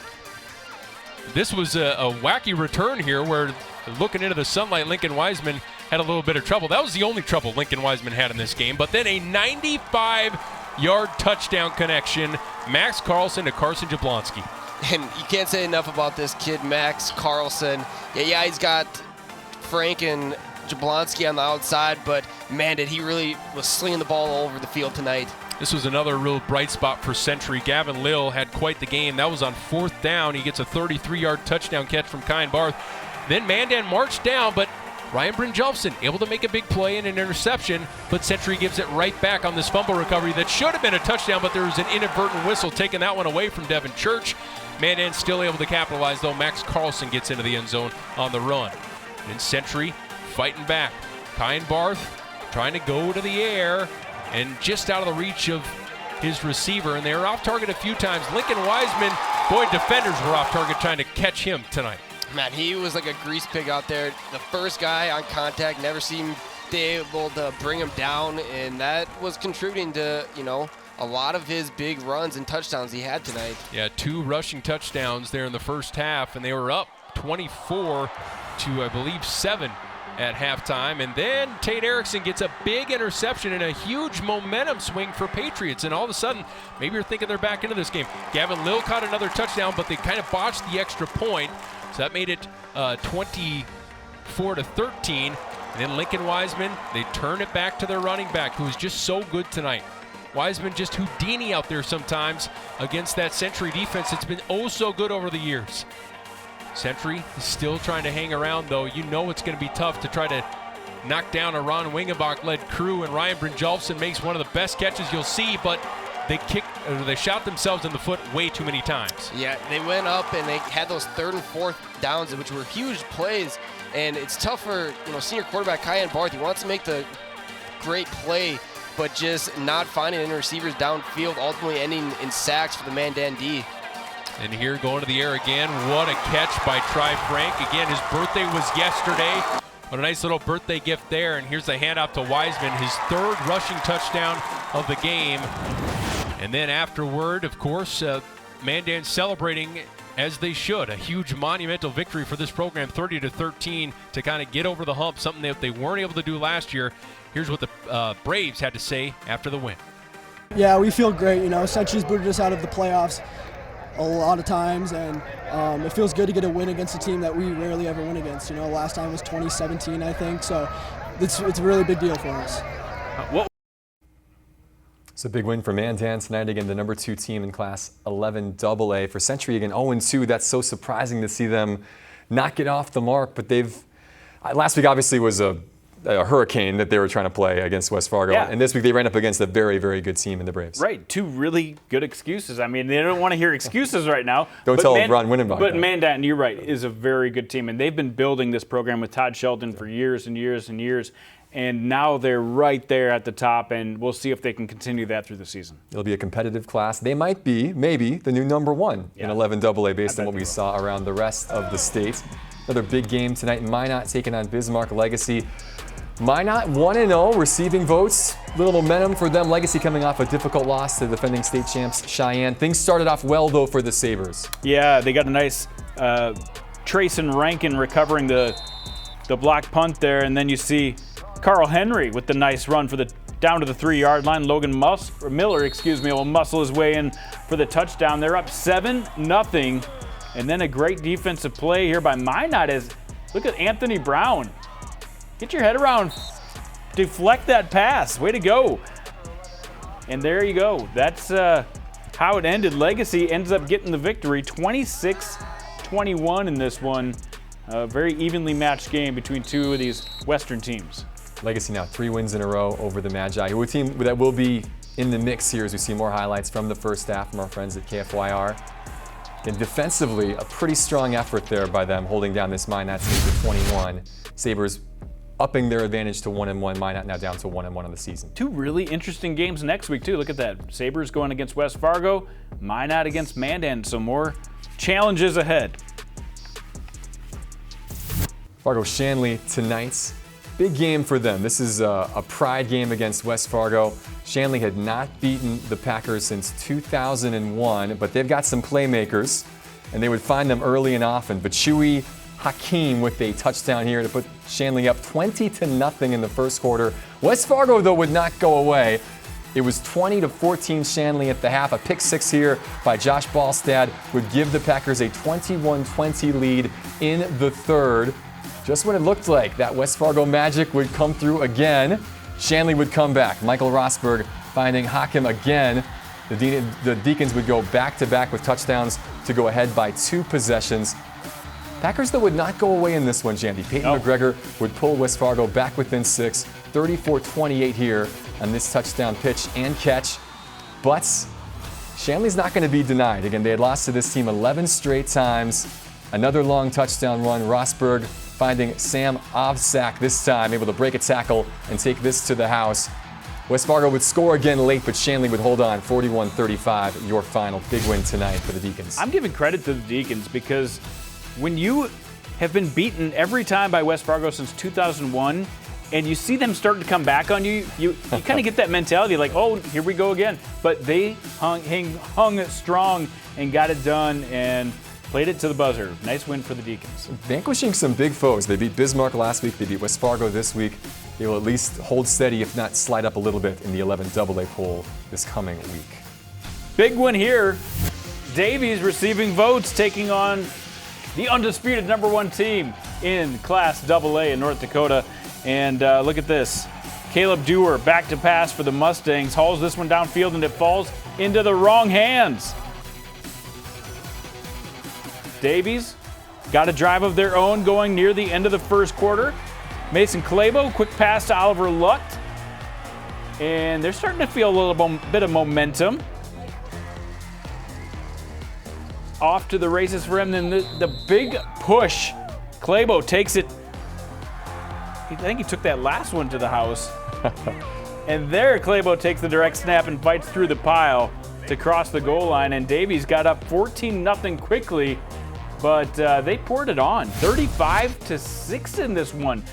This was a wacky return here where, looking into the sunlight, Lincoln Wiseman had a little bit of trouble. That was the only trouble Lincoln Wiseman had in this game. But then a 95-yard touchdown connection, Max Carlson to Carson Jablonski. And you can't say enough about this kid, Max Carlson. Yeah, he's got Frank and Jablonski on the outside, but man, did he really was slinging the ball all over the field tonight. This was another real bright spot for Century. Gavin Lill had quite the game. That was on 4th down. He gets a 33-yard touchdown catch from Kyan Barth. Then Mandan marched down, but Ryan Brynjolfsson able to make a big play and an interception, but Century gives it right back on this fumble recovery that should have been a touchdown, but there was an inadvertent whistle taking that one away from Devin Church. Mandan still able to capitalize, though. Max Carlson gets into the end zone on the run. And Century fighting back. Kyan Barth trying to go to the air and just out of the reach of his receiver, and they were off target a few times. Lincoln Wiseman, boy, defenders were off target trying to catch him tonight. Man, he was like a grease pig out there. The first guy on contact, never seemed able to bring him down, and that was contributing to, a lot of his big runs and touchdowns he had tonight. Yeah, 2 rushing touchdowns there in the first half, and they were up 24 to, I believe, 7 at halftime. And then Tate Erickson gets a big interception and a huge momentum swing for Patriots. And all of a sudden, maybe you're thinking they're back into this game. Gavin Lill caught another touchdown, but they kind of botched the extra point. So that made it 24 to 13. And then Lincoln Wiseman, they turn it back to their running back, who is just so good tonight. Wiseman just Houdini out there sometimes against that Century defense. It's been oh so good over the years. Century is still trying to hang around, though. You know it's going to be tough to try to knock down a Ron Wingenbach-led crew, and Ryan Brynjolfsson makes one of the best catches you'll see, but they shot themselves in the foot way too many times. Yeah, they went up and they had those 3rd and 4th downs, which were huge plays, and it's tough for senior quarterback Kyan Barth. He wants to make the great play, but just not finding any receivers downfield, ultimately ending in sacks for the Mandan D. And here going to the air again. What a catch by Tri Frank. Again, his birthday was yesterday. What a nice little birthday gift there. And here's the handoff to Wiseman, his 3rd rushing touchdown of the game. And then afterward, of course, Mandan celebrating as they should. A huge monumental victory for this program, 30-13, to kind of get over the hump, something that they weren't able to do last year. Here's what the Braves had to say after the win. Yeah, we feel great. Century's booted us out of the playoffs a lot of times, and it feels good to get a win against a team that we rarely ever win against. Last time was 2017, I think, so it's a really big deal for us. It's a big win for Mandan tonight. Again, the number 2 team in Class 11 AA. For Century, again, 0-2. That's so surprising to see them not get off the mark, but last week obviously was a hurricane that they were trying to play against West Fargo. Yeah. And this week they ran up against a very, very good team in the Braves. Right, 2 really good excuses. I mean, they don't want to hear excuses right now. Don't tell Ron Wingenbach. But Mandan, you're right, is a very good team. And they've been building this program with Todd Shelton for years and years and years. And now they're right there at the top, and we'll see if they can continue that through the season. It'll be a competitive class. They might be, maybe, the new number 1 in 11 AA based on what we saw around the rest of the state. Another big game tonight in Minot taking on Bismarck Legacy. Minot 1-0, receiving votes. Little momentum for them. Legacy coming off a difficult loss to defending state champs Cheyenne. Things started off well, though, for the Sabres. Yeah, they got a nice Trayson Rankin recovering the block punt there, and then you see Carl Henry with the nice run for down to the 3-yard line. Logan Miller will muscle his way in for the touchdown. They're up 7-0, and then a great defensive play here by Minot. Look at Anthony Brown. Get your head around, deflect that pass. Way to go. And there you go. That's how it ended. Legacy ends up getting the victory, 26-21 in this one. A very evenly matched game between 2 of these Western teams. Legacy now 3 wins in a row over the Magi, who a team that will be in the mix here as we see more highlights from the first half from our friends at KFYR. And defensively, a pretty strong effort there by them, holding down this Minot team to 21. Sabres upping their advantage to 1-1. Minot now down to 1-1 on the season. 2 really interesting games next week, too. Look at that. Sabres going against West Fargo, Minot against Mandan. So more challenges ahead. Fargo Shanley tonight. Big game for them. This is a pride game against West Fargo. Shanley had not beaten the Packers since 2001, but they've got some playmakers, and they would find them early and often. But Chewy Hakeem with a touchdown here to put Shanley up 20-0 in the first quarter. West Fargo, though, would not go away. It was 20-14 Shanley at the half. A pick 6 here by Josh Ballstad would give the Packers a 21-20 lead in the third. Just when it looked like that West Fargo magic would come through again, Shanley would come back. Michael Rosberg finding Hakim again. The Deacons would go back-to-back with touchdowns to go ahead by 2 possessions. Packers, though, would not go away in this one, Shandy. Peyton McGregor would pull West Fargo back within 6, 34-28 here on this touchdown pitch and catch. But Shanley's not going to be denied. Again, they had lost to this team 11 straight times. Another long touchdown run. Rosberg finding Sam Ovsak this time, able to break a tackle and take this to the house. West Fargo would score again late, but Shanley would hold on. 41-35, your final big win tonight for the Deacons. I'm giving credit to the Deacons because when you have been beaten every time by West Fargo since 2001, and you see them starting to come back on you, you kind of get that mentality like, oh, here we go again. But they hung strong and got it done and played it to the buzzer. Nice win for the Deacons. Vanquishing some big foes. They beat Bismarck last week. They beat West Fargo this week. They will at least hold steady, if not slide up a little bit in the 11AA poll this coming week. Big win here. Davies receiving votes, taking on the undisputed #1 team in Class AA in North Dakota. And look at this. Caleb Dewar back to pass for the Mustangs. Hauls this one downfield and it falls into the wrong hands. Davies got a drive of their own going near the end of the first quarter. Mason Clabo, quick pass to Oliver Lutt. And they're starting to feel a little bit of momentum. Off to the races for him. Then the big push. Clabo takes it. I think he took that last one to the house. And there Clabo takes the direct snap and fights through the pile to cross the goal line. And Davies got up 14-0 quickly, but they poured it on. 35-6 in this one.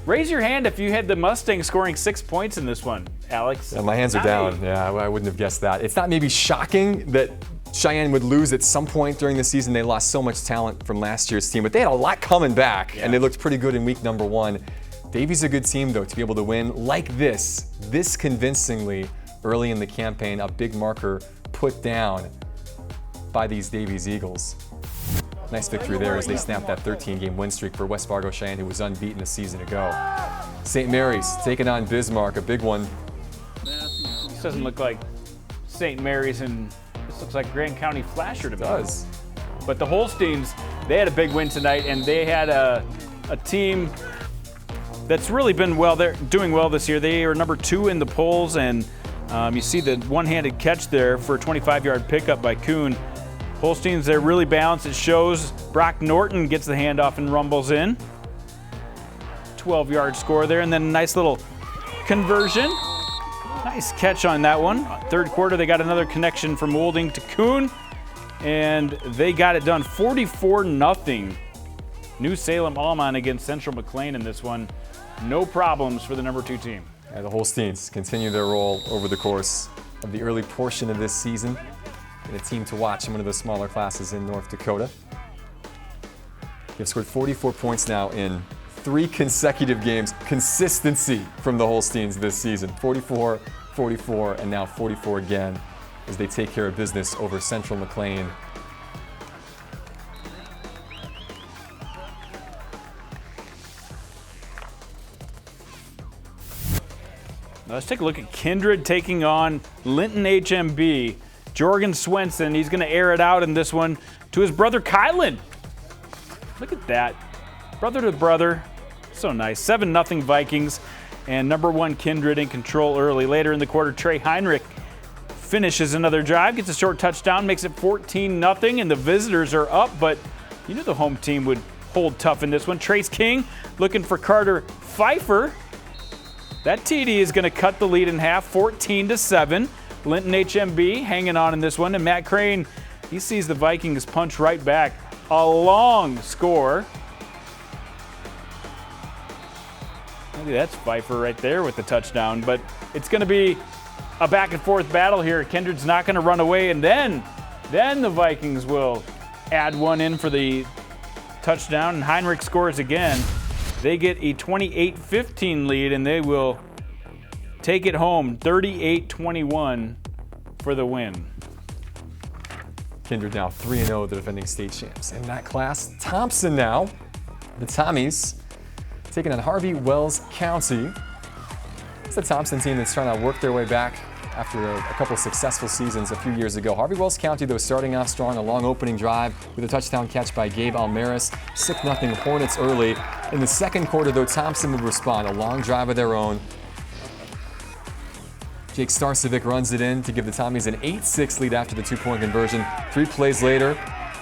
Raise your hand if you had the Mustangs scoring 6 points in this one, Alex. Yeah, my hands are down. Yeah, I wouldn't have guessed that. It's not maybe shocking that Cheyenne would lose at some point during the season. They lost so much talent from last year's team, but they had a lot coming back, and they looked pretty good in week #1. Davies a good team, though, to be able to win like this convincingly early in the campaign. A big marker put down by these Davies Eagles. Nice victory there as they snapped that 13-game win streak for West Fargo Cheyenne, who was unbeaten a season ago. St. Mary's taking on Bismarck, a big one. This doesn't look like St. Mary's, and this looks like Grand County Flasher to me. It does. But the Holsteins, they had a big win tonight, and they had a team that's really been doing well this year. They are #2 in the polls, and you see the one-handed catch there for a 25-yard pickup by Kuhn. Holsteins, they're really balanced. It shows. Brock Norton gets the handoff and rumbles in. 12-yard score there, and then a nice little conversion. Nice catch on that one. Third quarter, they got another connection from Wolding to Kuhn, and they got it done. 44-0. New Salem-Almont against Central McLean in this one. No problems for the #2 team. Yeah, the Holsteins continue their role over the course of the early portion of this season. And a team to watch in one of the smaller classes in North Dakota. They've scored 44 points now in 3 consecutive games. Consistency from the Holsteins this season. 44, 44, and now 44 again as they take care of business over Central McLean. Now let's take a look at Kindred taking on Linton HMB. Jorgen Swenson, he's going to air it out in this one to his brother Kylan. Look at that. Brother to brother. So nice. 7-0 Vikings. And #1 Kindred in control early. Later in the quarter, Trey Heinrich finishes another drive, gets a short touchdown, makes it 14-0, and the visitors are up, but you knew the home team would hold tough in this one. Trace King looking for Carter Pfeiffer. That TD is going to cut the lead in half, 14-7. Linton HMB hanging on in this one, and Matt Crane, he sees the Vikings punch right back. A long score. Maybe that's Pfeiffer right there with the touchdown, but it's going to be a back and forth battle here. Kindred's not going to run away, and then the Vikings will add one in for the touchdown, and Heinrich scores again. They get a 28-15 lead, and they will take it home, 38-21 for the win. Kindred now 3-0, the defending state champs. In that class, Thompson now, the Tommies, taking on Harvey Wells County. It's the Thompson team that's trying to work their way back after a couple successful seasons a few years ago. Harvey Wells County, though, starting off strong, a long opening drive with a touchdown catch by Gabe Almaris. 6-0 Hornets early. In the second quarter, though, Thompson would respond, a long drive of their own. Jake Starcevic runs it in to give the Tommies an 8-6 lead after the 2-point conversion. 3 plays later,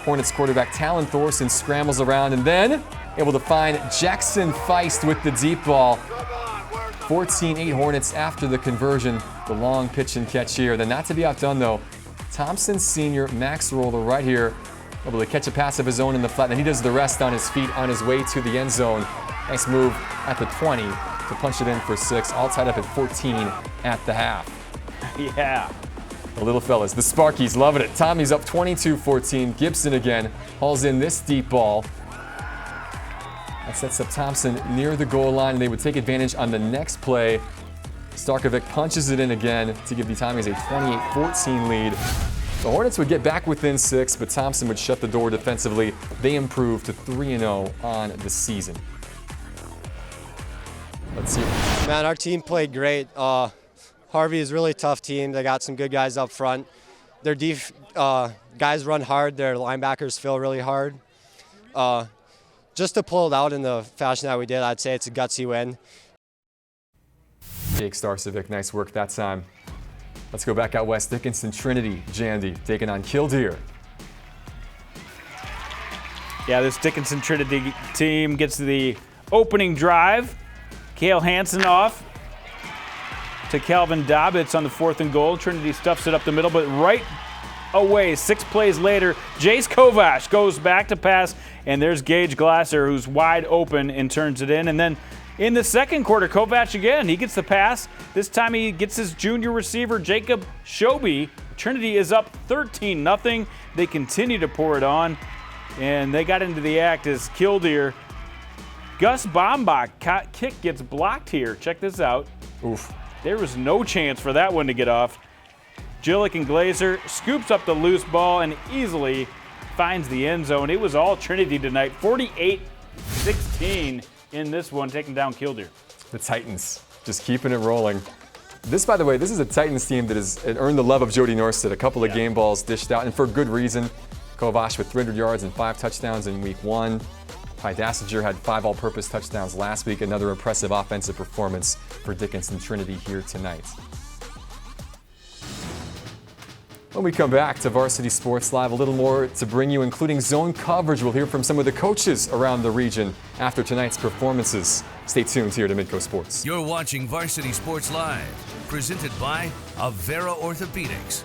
Hornets quarterback Talon Thorson scrambles around and then able to find Jackson Feist with the deep ball. 14-8 Hornets after the conversion. The long pitch and catch here. Then not to be outdone, though, Thompson senior Max Roller right here, able to catch a pass of his own in the flat. Then he does the rest on his feet on his way to the end zone. Nice move at the 20 to punch it in for 6. All tied up at 14 at the half. Yeah. The little fellas, the Sparkies, loving it. Tommy's up 22-14. Gibson again hauls in this deep ball. That sets up Thompson near the goal line, and they would take advantage on the next play. Starkovic punches it in again to give the Tommies a 28-14 lead. The Hornets would get back within 6, but Thompson would shut the door defensively. They improved to 3-0 on the season. Let's see. Man, our team played great. Harvey is a really tough team. They got some good guys up front. Their guys run hard. Their linebackers feel really hard. Just to pull it out in the fashion that we did, I'd say it's a gutsy win. Jake Starcevic, nice work that time. Let's go back out west. Dickinson Trinity, Jandy, taking on Killdeer. Yeah, this Dickinson Trinity team gets the opening drive. Cale Hansen off to Calvin Dobbitz on the 4th and goal. Trinity stuffs it up the middle, but right away, 6 plays later, Jace Kovash goes back to pass, and there's Gage Glasser, who's wide open and turns it in. And then in the second quarter, Kovash again, he gets the pass. This time he gets his junior receiver, Jacob Shoby. Trinity is up 13-0. They continue to pour it on, and they got into the act as Killdeer. Gus Bombach kick gets blocked here. Check this out. Oof. There was no chance for that one to get off. Jillick and Glazer scoops up the loose ball and easily finds the end zone. It was all Trinity tonight. 48-16 in this one, taking down Killdeer. The Titans just keeping it rolling. This, by the way, this is a Titans team that has earned the love of Jody Norstead. A couple of game balls dished out, and for good reason. Kovash with 300 yards and 5 touchdowns in week 1. Ty Dassinger had 5 all-purpose touchdowns last week. Another impressive offensive performance for Dickinson Trinity here tonight. When we come back to Varsity Sports Live, a little more to bring you, including zone coverage. We'll hear from some of the coaches around the region after tonight's performances. Stay tuned here to Midco Sports. You're watching Varsity Sports Live, presented by Avera Orthopedics.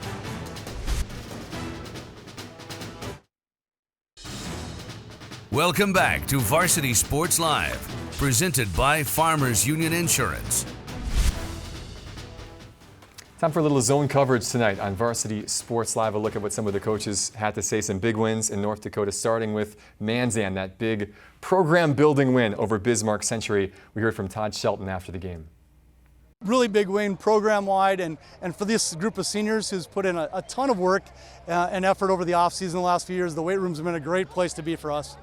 Welcome back to Varsity Sports Live, presented by Farmers Union Insurance. Time for a little zone coverage tonight on Varsity Sports Live. A look at what some of the coaches had to say. Some big wins in North Dakota, starting with Mandan, that big program-building win over Bismarck Century. We heard from Todd Shelton after the game. Really big win program-wide, and for this group of seniors who's put in a ton of work and effort over the offseason the last few years. The weight room's been a great place to be for us.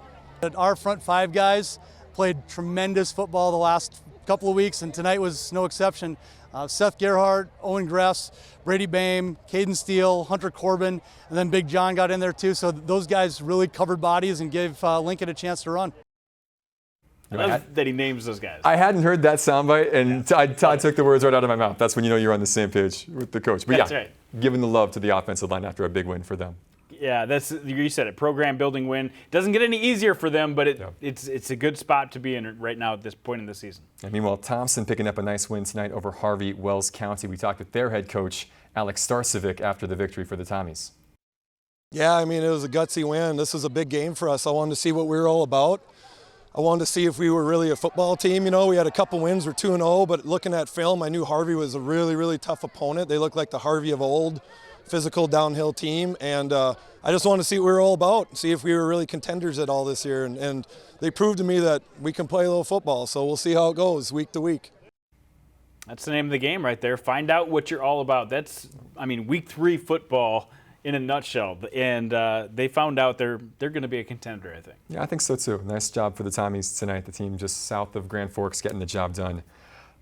Our front 5 guys played tremendous football the last couple of weeks, and tonight was no exception. Seth Gerhardt, Owen Gress, Brady Bame, Caden Steele, Hunter Corbin, and then Big John got in there too. So those guys really covered bodies and gave Lincoln a chance to run. I love that he names those guys. I hadn't heard that soundbite, and Todd took the words right out of my mouth. That's when you know you're on the same page with the coach. But That's yeah, right. Giving the love to the offensive line after a big win for them. Yeah, you said it. Program building win. Doesn't get any easier for them, but it's a good spot to be in right now at this point in the season. And meanwhile, Thompson picking up a nice win tonight over Harvey Wells County. We talked with their head coach, Alex Starcevic, after the victory for the Tommies. Yeah, I mean, it was a gutsy win. This was a big game for us. I wanted to see what we were all about. I wanted to see if we were really a football team. You know, we had a couple wins. We're 2-0, but looking at film, I knew Harvey was a really, really tough opponent. They looked like the Harvey of old, physical downhill team, and I just wanted to see what we were all about, see if we were really contenders at all this year, and they proved to me that we can play a little football, so we'll see how it goes week to week. That's the name of the game right there. Find out what you're all about. That's, I mean, week 3 football in a nutshell, and they found out they're going to be a contender, I think. Yeah, I think so too. Nice job for the Tommies tonight, the team just south of Grand Forks getting the job done.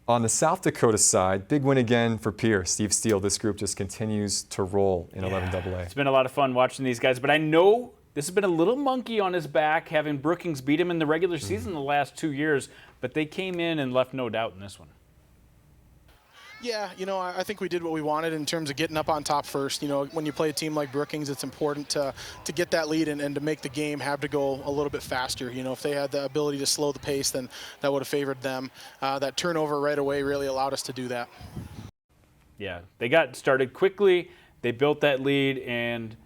On the South Dakota side, big win again for Pierre. Steve Steele, this group just continues to roll in 11AA. It's been a lot of fun watching these guys, but I know this has been a little monkey on his back, having Brookings beat him in the regular season the last 2 years, but they came in and left no doubt in this one. Yeah, I think we did what we wanted in terms of getting up on top first. When you play a team like Brookings, it's important to get that lead and to make the game have to go a little bit faster. If they had the ability to slow the pace, then that would have favored them. That turnover right away really allowed us to do that. Yeah, they got started quickly. They built that lead, and,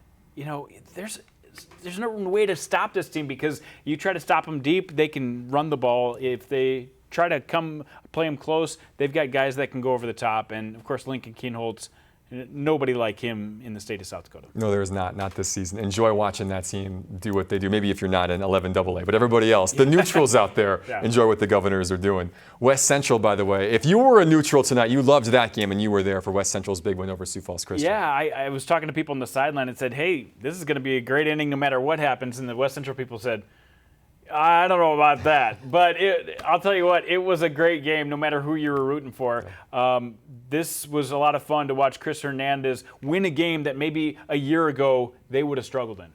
there's no way to stop this team because you try to stop them deep, they can run the ball. If they try to come play them close, they've got guys that can go over the top. And, of course, Lincoln Keenholz, nobody like him in the state of South Dakota. No, there is not this season. Enjoy watching that team do what they do. Maybe if you're not in 11AA, but everybody else, the neutrals out there, enjoy what the Governors are doing. West Central, by the way, if you were a neutral tonight, you loved that game and you were there for West Central's big win over Sioux Falls Christian. Yeah, I was talking to people on the sideline and said, hey, this is going to be a great inning no matter what happens. And the West Central people said, I don't know about that, but I'll tell you what, it was a great game no matter who you were rooting for. This was a lot of fun to watch Chris Hernandez win a game that maybe a year ago they would have struggled in.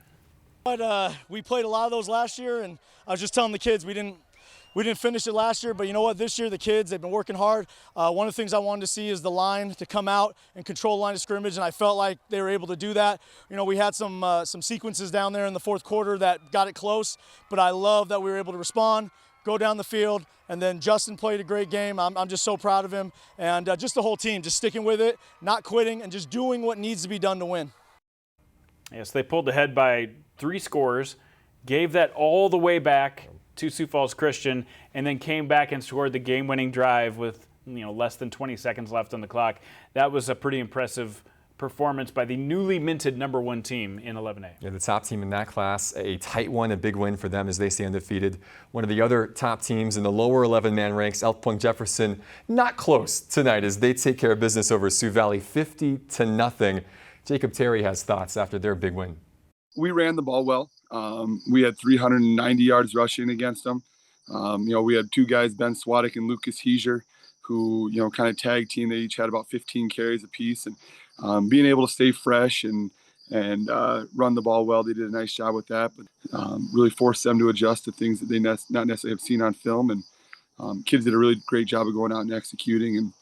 But we played a lot of those last year, and I was just telling the kids we didn't finish it last year, but you know what? This year the kids, they've been working hard. One of the things I wanted to see is the line to come out and control the line of scrimmage, and I felt like they were able to do that. We had some sequences down there in the fourth quarter that got it close, but I love that we were able to respond, go down the field, and then Justin played a great game. I'm just so proud of him, and just the whole team, just sticking with it, not quitting, and just doing what needs to be done to win. Yes, they pulled ahead by 3 scores, gave that all the way back to Sioux Falls Christian, and then came back and scored the game-winning drive with less than 20 seconds left on the clock. That was a pretty impressive performance by the newly minted #1 team in 11A. Yeah, the top team in that class, a tight one, a big win for them as they stay undefeated. One of the other top teams in the lower 11-man ranks, Elk Point-Jefferson, not close tonight as they take care of business over Sioux Valley 50-0. Jacob Terry has thoughts after their big win. We ran the ball well. We had 390 yards rushing against them. We had 2 guys, Ben Swadek and Lucas Heiser, who, kind of tag team. They each had about 15 carries apiece. And being able to stay fresh and run the ball well, they did a nice job with that. But really forced them to adjust to things that they not necessarily have seen on film. And kids did a really great job of going out and executing. And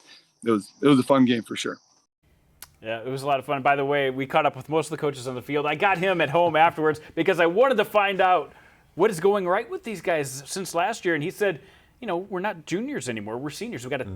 it was a fun game for sure. Yeah, it was a lot of fun. By the way, we caught up with most of the coaches on the field. I got him at home afterwards because I wanted to find out what is going right with these guys since last year. And he said, we're not juniors anymore. We're seniors. We've got a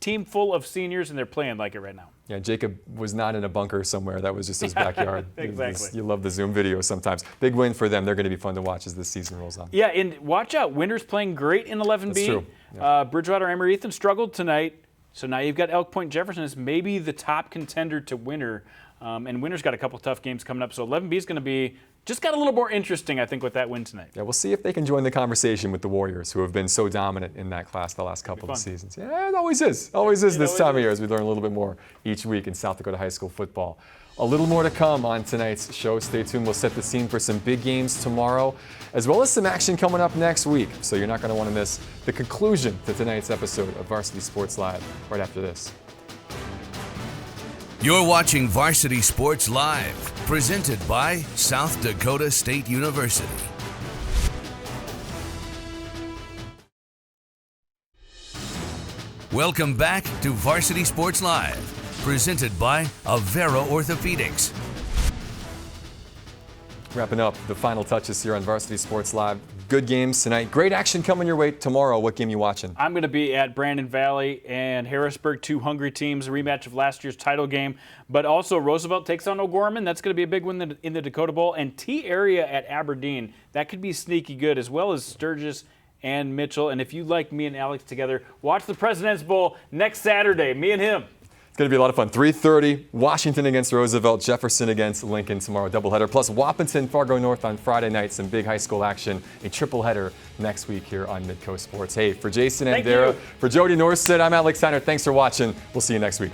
team full of seniors, and they're playing like it right now. Yeah, Jacob was not in a bunker somewhere. That was just his backyard. Exactly. You love the Zoom video sometimes. Big win for them. They're going to be fun to watch as this season rolls on. Yeah, and watch out. Winter's playing great in 11B. That's true. Yeah. Bridgewater Emery-Ethan struggled tonight. So now you've got Elk Point-Jefferson as maybe the top contender to Winter. And Winter's got a couple tough games coming up. So 11B is going to be just got a little more interesting, I think, with that win tonight. Yeah, we'll see if they can join the conversation with the Warriors, who have been so dominant in that class the last couple of seasons. Yeah, it always is. Always is this time of year as we learn a little bit more each week in South Dakota high school football. A little more to come on tonight's show. Stay tuned. We'll set the scene for some big games tomorrow, as well as some action coming up next week. So you're not going to want to miss the conclusion to tonight's episode of Varsity Sports Live right after this. You're watching Varsity Sports Live, presented by South Dakota State University. Welcome back to Varsity Sports Live, presented by Avera Orthopedics. Wrapping up the final touches here on Varsity Sports Live. Good games tonight. Great action coming your way tomorrow. What game you watching? I'm going to be at Brandon Valley and Harrisburg, 2 hungry teams, a rematch of last year's title game. But also Roosevelt takes on O'Gorman. That's going to be a big win in the Dakota Bowl. And T-Area at Aberdeen. That could be sneaky good, as well as Sturgis and Mitchell. And if you like me and Alex together, watch the President's Bowl next Saturday. Me and him. It's going to be a lot of fun. 3:30, Washington against Roosevelt, Jefferson against Lincoln tomorrow, doubleheader. Plus Wappington, Fargo North on Friday night, some big high school action, a tripleheader next week here on Midco Sports. Hey, for Jason and Dara, for Jody Norstead, I'm Alex Steiner. Thanks for watching. We'll see you next week.